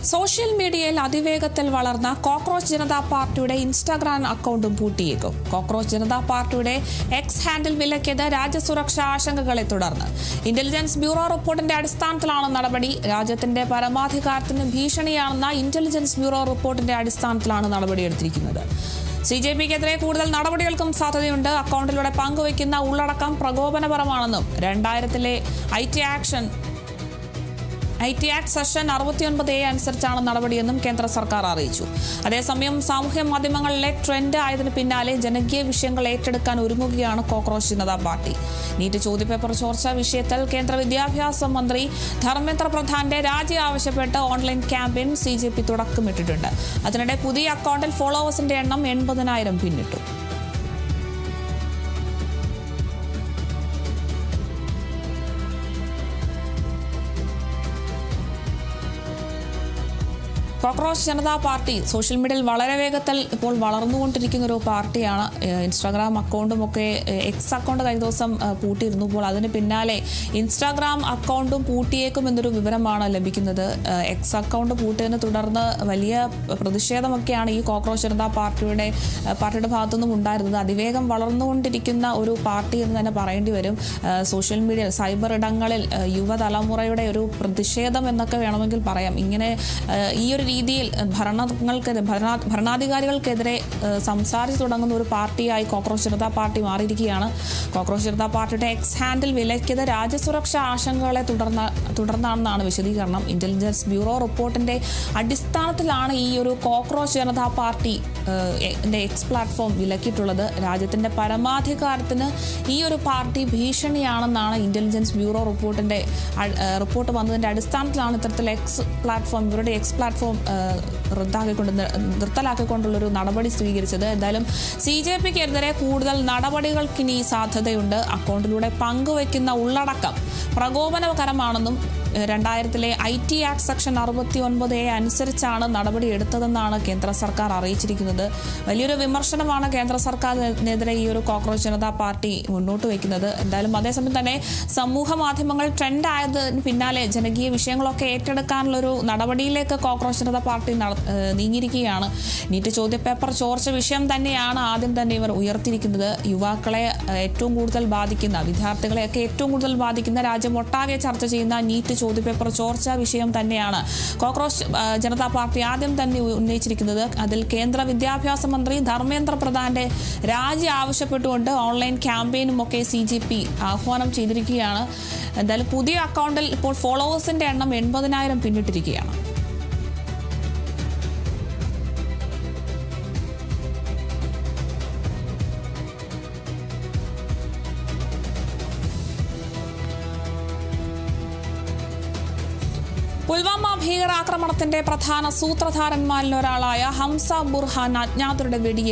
Social മീഡിയയിൽ അതിവേഗത്തിൽ വളർന്ന കോക്രോച്ച് ജനതാ പാർട്ടിയുടെ ഇൻസ്റ്റാഗ്രാം അക്കൗണ്ടും പൂട്ടിയേക്കും. കോക്രോച്ച് ജനതാ പാർട്ടിയുടെ എക്സ് ഹാൻഡിൽ വിലക്കിയത് രാജ്യസുരക്ഷാ ആശങ്കകളെ തുടർന്ന്. ഇന്റലിജൻസ് ബ്യൂറോ റിപ്പോർട്ടിന്റെ അടിസ്ഥാനത്തിലാണ് നടപടി. രാജ്യത്തിന്റെ പരമാധികാരത്തിന് ഭീഷണിയാണെന്ന ഇന്റലിജൻസ് ബ്യൂറോ റിപ്പോർട്ടിന്റെ അടിസ്ഥാനത്തിലാണ് നടപടിയെടുത്തിരിക്കുന്നത്. CJPക്കെതിരെ കൂടുതൽ നടപടികൾക്കും സാധ്യതയുണ്ട്. അക്കൗണ്ടിലൂടെ പങ്കുവയ്ക്കുന്ന ഉള്ളടക്കം പ്രകോപനപരമാണെന്നും 2000-ലെ IT ആക്ട് സെഷൻ 69A അനുസരിച്ചാണ് നടപടിയെന്നും കേന്ദ്ര സർക്കാർ അറിയിച്ചു. അതേസമയം സാമൂഹ്യ മാധ്യമങ്ങളിലെ ട്രെൻഡ് ആയതിനു പിന്നാലെ ജനകീയ വിഷയങ്ങൾ ഏറ്റെടുക്കാൻ ഒരുങ്ങുകയാണ് കോക്രോച്ച് ജനതാ പാർട്ടി. നീറ്റ് ചോദ്യപേപ്പർ ചോർച്ച വിഷയത്തിൽ കേന്ദ്ര വിദ്യാഭ്യാസ മന്ത്രി ധർമ്മേന്ദ്ര പ്രധാന്റെ രാജി ആവശ്യപ്പെട്ട് ഓൺലൈൻ ക്യാമ്പയിൻ CJP തുടക്കമിട്ടിട്ടുണ്ട്. അതിനിടെ പുതിയ അക്കൗണ്ടിൽ ഫോളോവേഴ്സിന്റെ എണ്ണം 80,000 പിന്നിട്ടു. കോക്രോച്ച് ജനതാ പാർട്ടി സോഷ്യൽ മീഡിയയിൽ വളരെ വേഗത്തിൽ ഇപ്പോൾ വളർന്നുകൊണ്ടിരിക്കുന്ന ഒരു പാർട്ടിയാണ്. ഇൻസ്റ്റാഗ്രാം അക്കൗണ്ടും ഒക്കെ എക്സ് അക്കൗണ്ട് കഴിഞ്ഞ ദിവസം പൂട്ടിയിരുന്നു. ഇപ്പോൾ അതിന് പിന്നാലെ ഇൻസ്റ്റാഗ്രാം അക്കൗണ്ടും പൂട്ടിയേക്കും എന്നൊരു വിവരമാണ് ലഭിക്കുന്നത്. എക്സ് അക്കൗണ്ട് പൂട്ടിയതിനെ തുടർന്ന് വലിയ പ്രതിഷേധമൊക്കെയാണ് ഈ കോക്രോച്ച് ജനതാ പാർട്ടിയുടെ ഭാഗത്തുനിന്നും ഉണ്ടായിരുന്നത്. അതിവേഗം വളർന്നുകൊണ്ടിരിക്കുന്ന ഒരു പാർട്ടി എന്ന് തന്നെ പറയേണ്ടി വരും. സോഷ്യൽ മീഡിയ സൈബർ ഇടങ്ങളിൽ യുവതലമുറയുടെ ഒരു പ്രതിഷേധം എന്നൊക്കെ വേണമെങ്കിൽ പറയാം. ഇങ്ങനെ ഈ ഒരു രീതിയിൽ ഭരണാധികാരികൾക്കെതിരെ സംസാരിച്ചു തുടങ്ങുന്ന ഒരു പാർട്ടിയായി കോക്രോച്ച് ജനതാ പാർട്ടി മാറിയിരിക്കുകയാണ്. കോക്രോച്ച് ജനതാ പാർട്ടിയുടെ എക്സ് ഹാൻഡിൽ വിലക്കിയത് രാജ്യസുരക്ഷാ ആശങ്കകളെ തുടർന്നാണെന്നാണ് വിശദീകരണം. ഇന്റലിജൻസ് ബ്യൂറോ റിപ്പോർട്ടിന്റെ അടിസ്ഥാനത്തിലാണ് ഈ ഒരു cockroach Janata party X platform വിലക്കിയിട്ടുള്ളത്. രാജ്യത്തിന്റെ പരമാധികാരത്തിന് ഈ ഒരു പാർട്ടി ഭീഷണിയാണെന്നാണ് ഇന്റലിജൻസ് ബ്യൂറോ റിപ്പോർട്ട് വന്നതിന്റെ അടിസ്ഥാനത്തിലാണ് ഇത്തരത്തിൽ ഇവരുടെ എക്സ് പ്ലാറ്റ്ഫോം നിർത്തലാക്കിക്കൊണ്ടുള്ളൊരു നടപടി സ്വീകരിച്ചത്. എന്തായാലും CJPക്കെതിരെ കൂടുതൽ നടപടികൾക്കിനി സാധ്യതയുണ്ട്. അക്കൗണ്ടിലൂടെ പങ്കുവയ്ക്കുന്ന ഉള്ളടക്കം പ്രകോപനകരമാണെന്നും 2000-ലെ IT ആക്ട് സെക്ഷൻ 69A അനുസരിച്ചാണ് നടപടിയെടുത്തതെന്നാണ് കേന്ദ്ര സർക്കാർ അറിയിച്ചിരിക്കുന്നത്. വലിയൊരു വിമർശനമാണ് കേന്ദ്ര സർക്കാരിനെതിരെ ഈ ഒരു കോക്രോച്ച് ജനതാ പാർട്ടി മുന്നോട്ട് വയ്ക്കുന്നത്. എന്തായാലും അതേസമയം തന്നെ സമൂഹ മാധ്യമങ്ങൾ ട്രെൻഡ് ആയതിന് പിന്നാലെ ജനകീയ വിഷയങ്ങളൊക്കെ ഏറ്റെടുക്കാനുള്ളൊരു നടപടിയിലേക്ക് കോക്രോച്ച് ജനതാ പാർട്ടി നീങ്ങിയിരിക്കുകയാണ്. നീറ്റ് ചോദ്യപേപ്പർ ചോർച്ച വിഷയം തന്നെയാണ് ആദ്യം തന്നെ ഇവർ ഉയർത്തിയിരിക്കുന്നത്. യുവാക്കളെ ഏറ്റവും കൂടുതൽ ബാധിക്കുന്ന, വിദ്യാർത്ഥികളെയൊക്കെ ഏറ്റവും കൂടുതൽ ബാധിക്കുന്ന, രാജ്യമൊട്ടാകെ ചർച്ച ചെയ്യുന്ന നീറ്റ് ചോദ്യപേപ്പർ ചോർച്ച വിഷയം തന്നെയാണ് കോക്രോച്ച് ജനതാ പാർട്ടി ആദ്യം തന്നെ ഉന്നയിച്ചിരിക്കുന്നത്. അതിൽ കേന്ദ്ര വിദ്യാഭ്യാസ മന്ത്രി ധർമ്മേന്ദ്ര പ്രധാന്റെ രാജി ആവശ്യപ്പെട്ടുകൊണ്ട് ഓൺലൈൻ ക്യാമ്പയിനും ഒക്കെ CJP ആഹ്വാനം ചെയ്തിരിക്കുകയാണ്. എന്തായാലും പുതിയ അക്കൗണ്ടിൽ ഇപ്പോൾ ഫോളോവേഴ്സിന്റെ എണ്ണം 80,000 പിന്നിട്ടിരിക്കുകയാണ്. പുൽവാമ ഭീകരാക്രമണത്തിന്റെ പ്രധാന സൂത്രധാരന്മാരിൽ ഒരാളായ ഹംസ ബുർഹാൻ അജ്ഞാതരുടെ വെടിയേറ്റ്